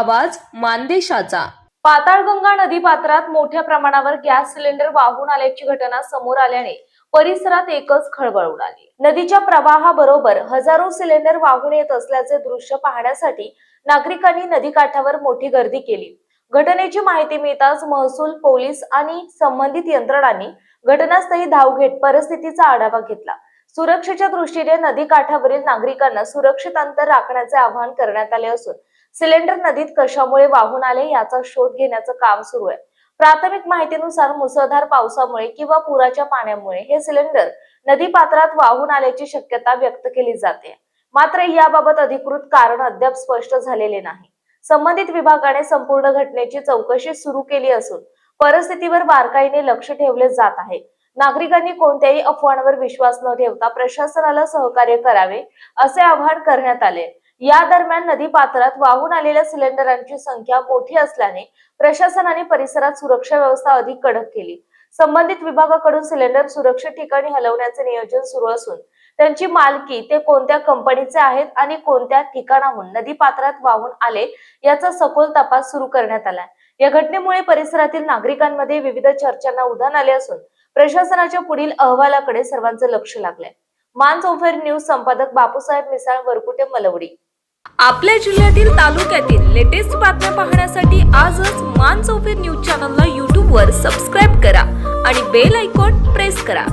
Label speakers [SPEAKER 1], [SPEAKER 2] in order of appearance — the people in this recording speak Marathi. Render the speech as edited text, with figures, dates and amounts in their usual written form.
[SPEAKER 1] आवाज मानदेशाचा।
[SPEAKER 2] पाताळगंगा नदी पात्रात मोठ्या प्रमाणावर गॅस सिलेंडर वाहून आल्याची घटना समोर आल्याने परिसरात एकच खळबळ उडाली। नदीच्या प्रवाहाबरोबर हजारो सिलेंडर वाहून येत असल्याचे दृश्य पाहण्यासाठी नागरिकांनी नदीकाठावर मोठी गर्दी केली। घटनेची माहिती मिळताच महसूल, पोलीस आणि संबंधित यंत्रणांनी घटनास्थळी धाव घेत परिस्थितीचा आढावा घेतला। सुरक्षेच्या दृष्टीने नदीकाठावरील नागरिकांना सुरक्षित अंतर राखण्याचे आवाहन करण्यात आले असून सिलेंडर नदीत कशामुळे वाहून आले याचा शोध घेण्याचं काम सुरू आहे। प्राथमिक माहितीनुसार मुसळधार पावसामुळे किंवा पुराच्या पाण्यामुळे हे सिलेंडर नदी पात्रात वाहून आल्याची शक्यता व्यक्त केली जाते। मात्र याबाबत अधिकृत कारण अद्याप स्पष्ट झालेले नाही। संबंधित विभागाने संपूर्ण घटनेची चौकशी सुरू केली असून परिस्थितीवर बारकाईने लक्ष ठेवले जात आहे। नागरिकांनी कोणत्याही अफवांवर विश्वास न ठेवता प्रशासनाला सहकार्य करावे असे आवाहन करण्यात आले। या दरम्यान नदी पात्रात वाहून आलेल्या सिलेंडरांची संख्या मोठी असल्याने प्रशासनाने परिसरात सुरक्षा व्यवस्था अधिक कडक केली। संबंधित विभागाकडून सिलेंडर सुरक्षित ठिकाणी हलवण्याचे नियोजन सुरू असून त्यांची मालकी ते कोणत्या कंपनीचे आहेत आणि कोणत्या ठिकाणाहून नदी पात्रात वाहून आले याचा सखोल तपास सुरू करण्यात आला। या घटनेमुळे परिसरातील नागरिकांमध्ये विविध चर्चांना उधाण आले असून प्रशासनाच्या पुढील अहवालाकडे सर्वांचे लक्ष लागले। मानसोफेर न्यूज संपादक बापूसाहेब मिसाळ, वरकुटे, मलवडी।
[SPEAKER 1] आपल्या जिल्ह्यातील तालुक्यातील लेटेस्ट बातम्या पाहण्यासाठी आजच मानसोफेर न्यूज चॅनलला YouTube वर सबस्क्राईब करा आणि बेल आयकॉन प्रेस करा।